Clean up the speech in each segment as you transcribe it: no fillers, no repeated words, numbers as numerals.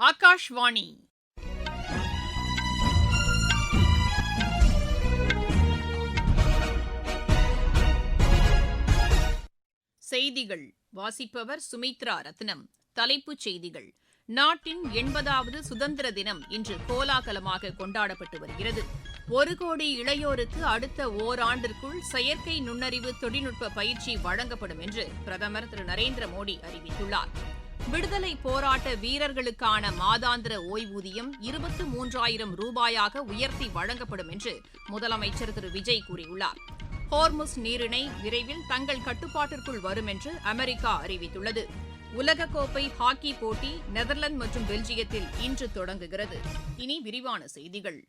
ஆகாஷ்வாணி. செய்திகள் வாசிப்பவர் சுமித்ரா ரத்னம். தலைப்புச் செய்திகள்: நாட்டின் 80வது சுதந்திர தினம் இன்று கோலாகலமாக கொண்டாடப்பட்டு வருகிறது. 1 கோடி இளையோருக்கு அடுத்த ஓராண்டிற்குள் செயற்கை நுண்ணறிவு தொழில்நுட்ப பயிற்சி வழங்கப்படும் என்று பிரதமர் திரு நரேந்திர மோடி அறிவித்துள்ளார். விடுதலை போராட்ட வீரர்களுக்கான மாதாந்திர ஓய்வூதியம் 23,000 ரூபாயாக உயர்த்தி வழங்கப்படும் என்று முதலமைச்சர் திரு விஜய் கூறியுள்ளார். ஹோர்முஸ் நீரிணை விரைவில் தங்கள் கட்டுப்பாட்டிற்குள் வரும் என்று அமெரிக்கா அறிவித்துள்ளது. உலகக்கோப்பை ஹாக்கி போட்டி நெதர்லாந்து மற்றும் பெல்ஜியத்தில் இன்று தொடங்குகிறது. இனி விரிவான செய்திகள்.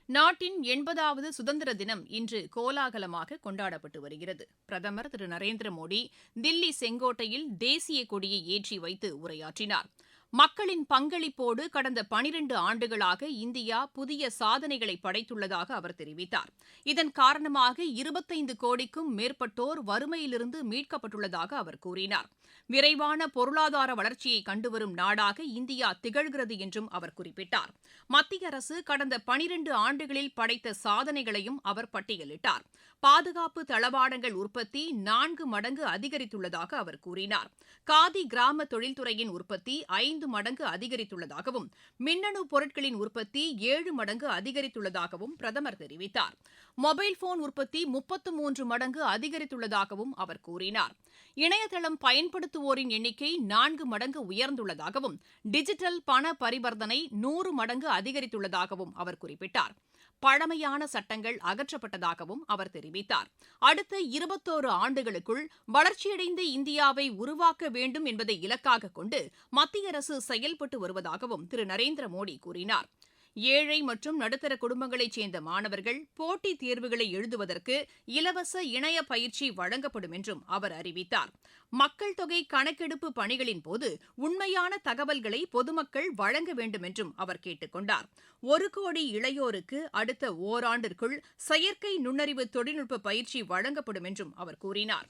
நாட்டின் 80வது சுதந்திர தினம் இன்று கோலாகலமாக கொண்டாடப்பட்டு வருகிறது. பிரதமர் திரு நரேந்திர மோடி தில்லி செங்கோட்டையில் தேசிய கொடியை ஏற்றி வைத்து உரையாற்றினார். மக்களின் பங்களிப்போடு கடந்த 12 ஆண்டுகளாக இந்தியா புதிய சாதனைகளை படைத்துள்ளதாக அவர் தெரிவித்தார். இதன் காரணமாக 25 கோடிக்கும் மேற்பட்டோர் வறுமையிலிருந்து மீட்கப்பட்டுள்ளதாக அவர் கூறினார். விரைவான பொருளாதார வளர்ச்சியை கண்டுவரும் நாடாக இந்தியா திகழ்கிறது என்றும் அவர் குறிப்பிட்டார். மத்திய அரசு கடந்த 12 ஆண்டுகளில் படைத்த சாதனைகளையும் அவர் பட்டியலிட்டார். பாதுகாப்பு தளவாடங்கள் உற்பத்தி 4 மடங்கு அதிகரித்துள்ளதாக அவர் கூறினார். காதி கிராம தொழில்துறையின் உற்பத்தி 5 மடங்கு அதிகரித்துள்ளதாகவும், மின்னணு பொருட்களின் உற்பத்தி 7 மடங்கு அதிகரித்துள்ளதாகவும் பிரதமர் தெரிவித்தார். மொபைல் போன் உற்பத்தி 33 மடங்கு அதிகரித்துள்ளதாகவும் அவர் கூறினார். இணையதளம் பயன்படுத்துவோரின் எண்ணிக்கை 4 மடங்கு உயர்ந்துள்ளதாகவும், டிஜிட்டல் பண பரிவர்த்தனை 100 மடங்கு அதிகரித்துள்ளதாகவும் அவர் குறிப்பிட்டார். பழமையான சட்டங்கள் அகற்றப்பட்டதாகவும் அவர் தெரிவித்தார். அடுத்த 21 ஆண்டுகளுக்குள் வளர்ச்சியடைந்த இந்தியாவை உருவாக்க வேண்டும் என்பதை இலக்காக கொண்டு மத்திய அரசு செயல்பட்டு வருவதாகவும் திரு நரேந்திர மோடி கூறினார். ஏழை மற்றும் நடுத்தர குடும்பங்களைச் சேர்ந்த மாணவர்கள் போட்டித் தேர்வுகளை எழுதுவதற்கு இலவச இணைய பயிற்சி வழங்கப்படும் என்றும் அவர் அறிவித்தார். மக்கள் தொகை கணக்கெடுப்பு பணிகளின் போது உண்மையான தகவல்களை பொதுமக்கள் வழங்க வேண்டும் என்றும் அவர் கேட்டுக் கொண்டார். 1 கோடி இளையோருக்கு அடுத்த ஓராண்டிற்குள் செயற்கை நுண்ணறிவு தொழில்நுட்ப பயிற்சி வழங்கப்படும் என்றும் அவர் கூறினார்.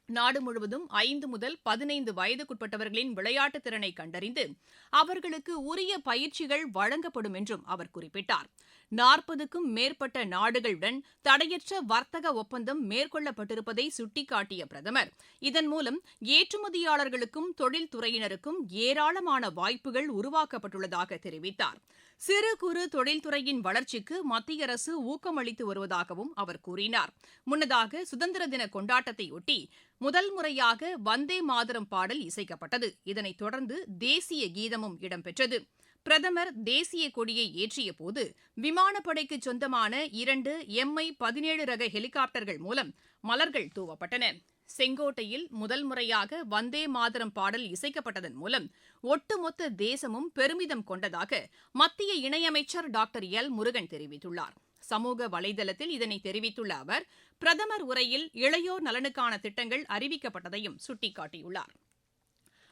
நாடு முழுவதும் 5 முதல் 15 வயதுக்குட்பட்டவர்களின் விளையாட்டுத் திறனை கண்டறிந்து அவர்களுக்கு உரிய பயிற்சிகள் வழங்கப்படும் என்றும் அவர் குறிப்பிட்டார். 40க்கும் மேற்பட்ட நாடுகளுடன் தடையற்ற வர்த்தக ஒப்பந்தம் மேற்கொள்ளப்பட்டிருப்பதை சுட்டிக்காட்டிய பிரதமர், இதன் மூலம் ஏற்றுமதியாளர்களுக்கும் தொழில்துறையினருக்கும் ஏராளமான வாய்ப்புகள் உருவாக்கப்பட்டுள்ளதாக தெரிவித்தார். சிறு குறு தொழில்துறையின் வளர்ச்சிக்கு மத்திய அரசு ஊக்கமளித்து வருவதாகவும் அவர் கூறினார். முன்னதாக சுதந்திர தின கொண்டாட்டத்தையொட்டி முதல் முறையாக வந்தே மாதரம் பாடல் இசைக்கப்பட்டது. இதனைத் தொடர்ந்து தேசிய கீதமும் இடம்பெற்றது. பிரதமர் தேசிய கொடியை ஏற்றியபோது விமானப்படைக்கு சொந்தமான 2 Mi-17 ரக ஹெலிகாப்டர்கள் மூலம் மலர்கள் தூவப்பட்டன. செங்கோட்டையில் முதல் முறையாக வந்தே மாதரம் பாடல் இசைக்கப்பட்டதன் மூலம் ஒட்டுமொத்த தேசமும் பெருமிதம் கொண்டதாக மத்திய இணையமைச்சர் டாக்டர் எல் முருகன் தெரிவித்துள்ளார். சமூக வலைதளத்தில் இதனை தெரிவித்துள்ள அவர், பிரதமர் உரையில் இளையோர் நலனுக்கான திட்டங்கள் அறிவிக்கப்பட்டதையும் சுட்டிக்காட்டியுள்ளார்.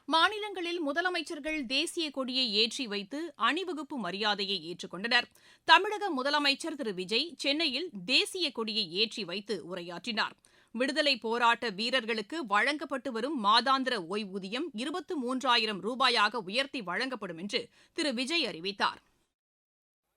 மாநிலங்களில் முதலமைச்சர்கள் தேசிய கொடியை ஏற்றி வைத்து அணிவகுப்பு மரியாதையை ஏற்றுக்கொண்டனர். தமிழக முதலமைச்சர் திரு விஜய் சென்னையில் தேசிய கொடியை ஏற்றி வைத்து உரையாற்றினார். விடுதலை போராட்ட வீரர்களுக்கு வழங்கப்பட்டு வரும் மாதாந்திர ஓய்வூதியம் 23,000 ரூபாயாக உயர்த்தி வழங்கப்படும் என்று திரு விஜய் அறிவித்தார்.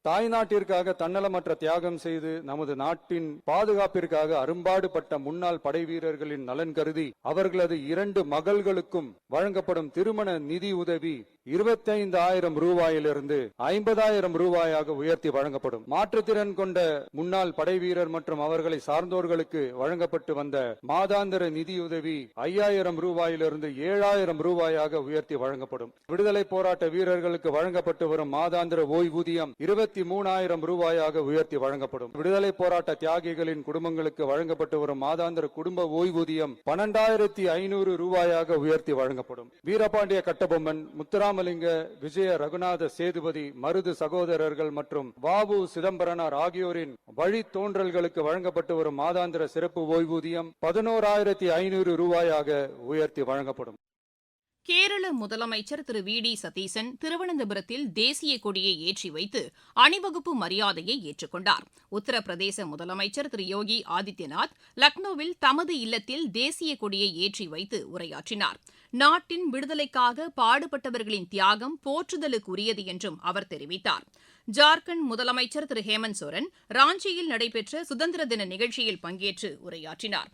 தாய்நாட்டிற்காக தன்னலமற்ற தியாகம் செய்து நமது நாட்டின் பாதுகாப்பிற்காக அரும்பாடுபட்ட முன்னாள் படை வீரர்களின் நலன் கருதி அவர்களது 2 மகள்களுக்கும் வழங்கப்படும் திருமண நிதி உதவி 25,000 ரூபாயிலிருந்து 50,000 ரூபாயாக உயர்த்தி வழங்கப்படும். மாற்றுத்திறன் கொண்ட முன்னாள் படை வீரர் மற்றும் அவர்களை சார்ந்தோர்களுக்கு வழங்கப்பட்டு வந்த மாதாந்திர நிதியுதவி 5,000 ரூபாயிலிருந்து 7,000 ரூபாயாக உயர்த்தி வழங்கப்படும். விடுதலை போராட்ட வீரர்களுக்கு வழங்கப்பட்டு வரும் மாதாந்திர ஓய்வூதியம் 23,000 ரூபாயாக உயர்த்தி வழங்கப்படும். விடுதலை போராட்ட தியாகிகளின் குடும்பங்களுக்கு வழங்கப்பட்டு வரும் மாதாந்திர குடும்ப ஓய்வூதியம் 12,500 ரூபாயாக உயர்த்தி வழங்கப்படும். வீரபாண்டிய கட்டபொம்மன், முத்துராமலிங்க, விஜய ரகுநாத சேதுபதி, மருது சகோதரர்கள் மற்றும் வாவு சிதம்பரனார் ஆகியோரின் வழித்தோன்றல்களுக்கு வழங்கப்பட்டு வரும் மாதாந்திர சிறப்பு ஓய்வூதியம் 11,500 ரூபாயாக உயர்த்தி வழங்கப்படும். கேரள முதலமைச்சர் திரு வி டி சதீசன் திருவனந்தபுரத்தில் தேசிய கொடியை ஏற்றி வைத்து அணிவகுப்பு மரியாதையை ஏற்றுக்கொண்டார். உத்தரப்பிரதேச முதலமைச்சர் திரு யோகி ஆதித்யநாத் லக்னோவில் தமது இல்லத்தில் தேசிய கொடியை ஏற்றி வைத்து உரையாற்றினார். நாட்டின் விடுதலைக்காக பாடுபட்டவர்களின் தியாகம் போற்றுதலுக்குரியது என்றும் அவர் தெரிவித்தார். ஜார்க்கண்ட் முதலமைச்சர் திரு ஹேமந்த் சோரன் ராஞ்சியில் நடைபெற்ற சுதந்திர தின நிகழ்ச்சியில் பங்கேற்று உரையாற்றினார்.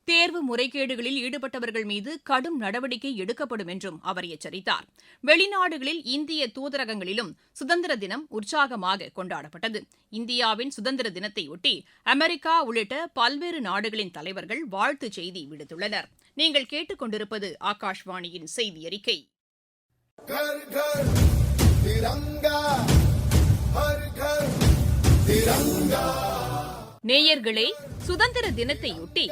தேர்வு முறைகேடுகளில் ஈடுபட்டவர்கள் மீது கடும் நடவடிக்கை எடுக்கப்படும் என்றும் அவர் எச்சரித்தார். வெளிநாடுகளில் இந்திய தூதரகங்களிலும் சுதந்திர தினம் உற்சாகமாக கொண்டாடப்பட்டது. இந்தியாவின் சுதந்திர தினத்தையொட்டி அமெரிக்கா உள்ளிட்ட பல்வேறு நாடுகளின் தலைவர்கள் வாழ்த்துச் செய்தி விடுத்துள்ளனர். நீங்கள் கேட்டுக்கொண்டிருப்பது ஆகாஷ்வாணியின் செய்தி அறிக்கை. நேயர்களே, சுதந்திர தினத்தையொட்டி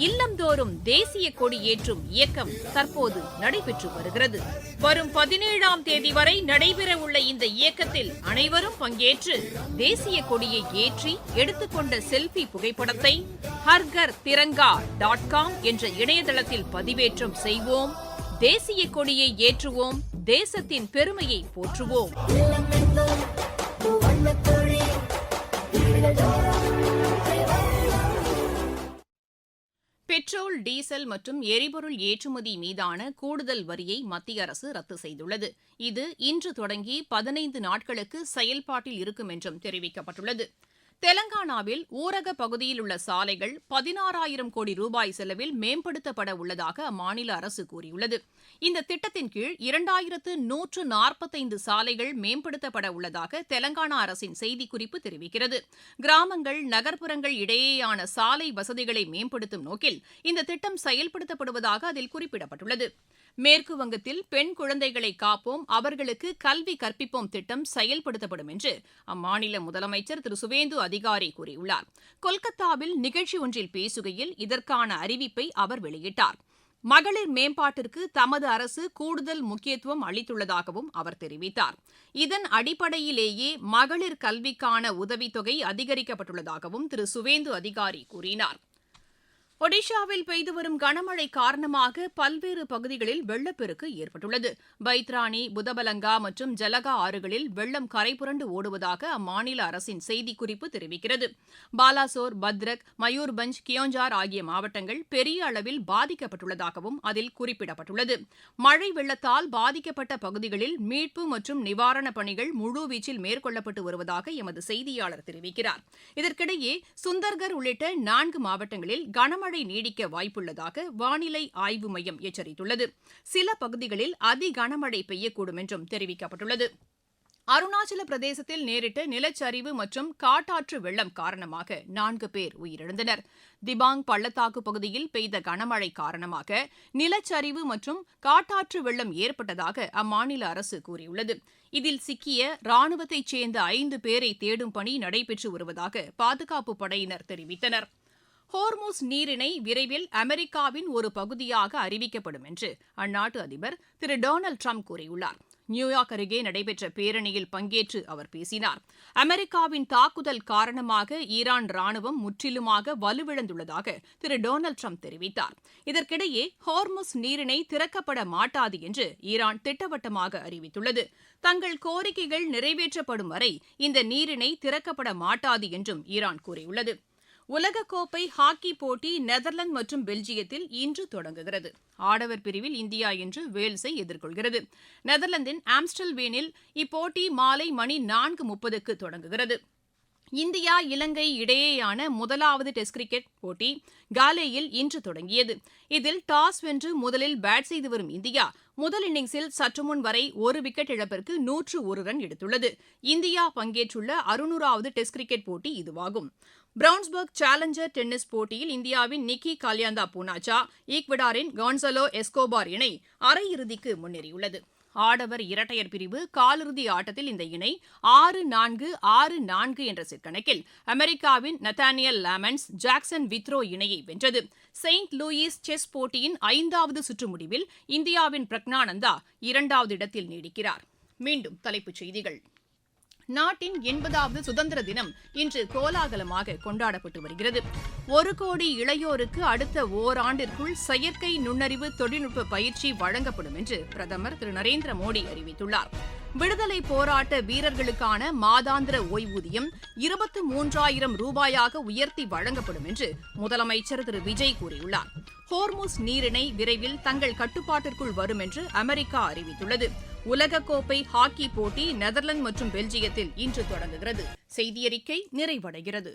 இல்லந்தோறும் தேசிய கொடி ஏற்றும் இயக்கம் தற்போது நடைபெற்று வருகிறது. வரும் 17ஆம் தேதி வரை நடைபெறவுள்ள இந்த இயக்கத்தில் அனைவரும் பங்கேற்று தேசிய கொடியை ஏற்றி எடுத்துக்கொண்ட செல்ஃபி புகைப்படத்தை ஹர்கர் திரங்கா.com என்ற இணையதளத்தில் பதிவேற்றம் செய்வோம். தேசிய கொடியை ஏற்றுவோம். தேசத்தின் பெருமையை போற்றுவோம். பெட்ரோல், டீசல் மற்றும் எரிபொருள் ஏற்றுமதி மீதான கூடுதல் வரியை மத்திய அரசு ரத்து செய்துள்ளது. இது இன்று தொடங்கி 15 நாட்களுக்கு செயல்பாட்டில் இருக்கும் என்றும் தெரிவிக்கப்பட்டுள்ளது. தெலங்கானாவில் ஊரக பகுதியில் உள்ள சாலைகள் 16,000 கோடி ரூபாய் செலவில் மேம்படுத்தப்பட உள்ளதாக அம்மாநில அரசு கூறியுள்ளது. இந்த திட்டத்தின் கீழ் 2145 சாலைகள் மேம்படுத்தப்பட உள்ளதாக தெலங்கானா அரசின் செய்திக்குறிப்பு தெரிவிக்கிறது. கிராமங்கள், நகர்ப்புறங்கள் இடையேயான சாலை வசதிகளை மேம்படுத்தும் நோக்கில் இந்த திட்டம் செயல்படுத்தப்படுவதாக அதில் குறிப்பிடப்பட்டுள்ளது. மேற்கு வங்கத்தில் பெண் குழந்தைகளை காப்போம், அவர்களுக்கு கல்வி கற்பிப்போம் திட்டம் செயல்படுத்தப்படும் என்று அம்மாநில முதலமைச்சர் திரு சுவேந்து அதிகாரி கூறியுள்ளார். கொல்கத்தாவில் நிகழ்ச்சி ஒன்றில் பேசுகையில் இதற்கான அறிவிப்பை அவர் வெளியிட்டார். மகளிர் மேம்பாட்டிற்கு தமது அரசு கூடுதல் முக்கியத்துவம் அளித்துள்ளதாகவும் அவர் தெரிவித்தார். இதன் அடிப்படையிலேயே மகளிர் கல்விக்கான உதவித்தொகை அதிகரிக்கப்பட்டுள்ளதாகவும் திரு சுவேந்து அதிகாரி கூறினார். ஒடிஷாவில் பெய்து வரும் கனமழை காரணமாக பல்வேறு பகுதிகளில் வெள்ளப்பெருக்கு ஏற்பட்டுள்ளது. பைத்ராணி, புதபலங்கா மற்றும் ஜலகா ஆறுகளில் வெள்ளம் கரைபுரண்டு ஓடுவதாக அம்மாநில அரசின் செய்திக்குறிப்பு தெரிவிக்கிறது. பாலாசோர், பத்ரக், மயூர்பஞ்ச், கியோஞ்சார் ஆகிய மாவட்டங்கள் பெரிய அளவில் பாதிக்கப்பட்டுள்ளதாகவும் அதில் குறிப்பிடப்பட்டுள்ளது. மழை வெள்ளத்தால் பாதிக்கப்பட்ட பகுதிகளில் மீட்பு மற்றும் நிவாரணப் பணிகள் முழுவீச்சில் மேற்கொள்ளப்பட்டு வருவதாக எமது செய்தியாளர் தெரிவிக்கிறார். இதற்கிடையே சுந்தர்கர் உள்ளிட்ட 4 மாவட்டங்களில் கனமழை நீடிக்க வாய்ப்புள்ளதாக வானிலை ஆய்வு மையம் எச்சரித்துள்ளது. சில பகுதிகளில் அதி கனமழை பெய்யக்கூடும் என்றும் தெரிவிக்கப்பட்டுள்ளது. அருணாச்சல பிரதேசத்தில் நேரிட்ட நிலச்சரிவு மற்றும் காட்டாற்று வெள்ளம் காரணமாக 4 பேர் உயிரிழந்தனர். திபாங் பள்ளத்தாக்கு பகுதியில் பெய்த கனமழை காரணமாக நிலச்சரிவு மற்றும் காட்டாற்று வெள்ளம் ஏற்பட்டதாக அம்மாநில அரசு கூறியுள்ளது. இதில் சிக்கிய ராணுவத்தைச் சேர்ந்த 5 பேரை தேடும் பணி நடைபெற்று வருவதாக பாதுகாப்பு படையினர் தெரிவித்தனர். ஹோர்முஸ் நீரிணை விரைவில் அமெரிக்காவின் ஒரு பகுதியாக அறிவிக்கப்படும் என்று அந்நாட்டு அதிபர் திரு டொனால்டு டிரம்ப் கூறியுள்ளார். நியூயார்க் அருகே நடைபெற்ற பேரணியில் பங்கேற்று அவர் பேசினார். அமெரிக்காவின் தாக்குதல் காரணமாக ஈரான் ராணுவம் முற்றிலுமாக வலுவிழந்துள்ளதாக திரு டொனால்டு டிரம்ப் தெரிவித்தார். இதற்கிடையே ஹோர்முஸ் நீரிணை திறக்கப்பட மாட்டாது என்று ஈரான் திட்டவட்டமாக அறிவித்துள்ளது. தங்கள் கோரிக்கைகள் நிறைவேற்றப்படும் வரை இந்த நீரிணை திறக்கப்பட மாட்டாது என்றும் ஈரான் கூறியுள்ளது. உலகக்கோப்பை ஹாக்கி போட்டி நெதர்லாந்து மற்றும் பெல்ஜியத்தில் இன்று தொடங்குகிறது. ஆடவர் பிரிவில் இந்தியா இன்று வேல்ஸை எதிர்கொள்கிறது. நெதர்லாந்தின் ஆம்ஸ்டல்வேனில் இப்போட்டி மாலை மணி 4:30க்கு தொடங்குகிறது. இந்தியா இலங்கை இடையேயான முதலாவது டெஸ்ட் கிரிக்கெட் போட்டி காலேயில் இன்று தொடங்கியது. இதில் டாஸ் வென்று முதலில் பேட் செய்து வரும் இந்தியா முதல் இன்னிங்ஸில் சற்றுமுன் வரை 1 விக்கெட் இழப்பிற்கு 101 ரன் எடுத்துள்ளது. இந்தியா பங்கேற்றுள்ள 600வது டெஸ்ட் கிரிக்கெட் போட்டி இதுவாகும். பிரவுன்ஸ்பர்க் சேலஞ்சர் டென்னிஸ் போட்டியில் இந்தியாவின் நிக்கி காலியாந்தா பூனாச்சா, ஈக்வடாரின் கான்சலோ எஸ்கோபார் இணை அரையிறுதிக்கு முன்னேறியுள்ளது. ஆடவர் இரட்டையர் பிரிவு காலிறுதி ஆட்டத்தில் இந்த இணை 6-4, 6-4 என்ற செட் கணக்கில் அமெரிக்காவின் நத்தானியல் லாமன்ஸ், ஜாக்சன் வித்ரோ இணையை வென்றது. செயின்ட் லூயிஸ் செஸ் போட்டியின் 5வது சுற்று முடிவில் இந்தியாவின் பிரக்னானந்தா 2வது இடத்தில் நீடிக்கிறார். மீண்டும் தலைப்புச் செய்திகள். நாட்டின் 80வது சுதந்திர தினம் இன்று கோலாகலமாக கொண்டாடப்பட்டு வருகிறது. 1 கோடி இளையோருக்கு அடுத்த ஓராண்டிற்குள் செயற்கை நுண்ணறிவு தொழில்நுட்ப பயிற்சி வழங்கப்படும் என்று பிரதமர் திரு நரேந்திர மோடி அறிவித்துள்ளார். விடுதலை போராட்ட வீரர்களுக்கான மாதாந்திர ஓய்வூதியம் 23,000 ரூபாயாக உயர்த்தி வழங்கப்படும் என்று முதலமைச்சர் திரு விஜய் கூறியுள்ளார். ஹோர்முஸ் நீரிணை விரைவில் தங்கள் கட்டுப்பாட்டிற்குள் வரும் என்று அமெரிக்கா அறிவித்துள்ளது. உலகக்கோப்பை ஹாக்கி போட்டி நெதர்லாந்து மற்றும் பெல்ஜியத்தில் இன்று தொடங்குகிறது. செய்தியறிக்கை நிறைவடைகிறது.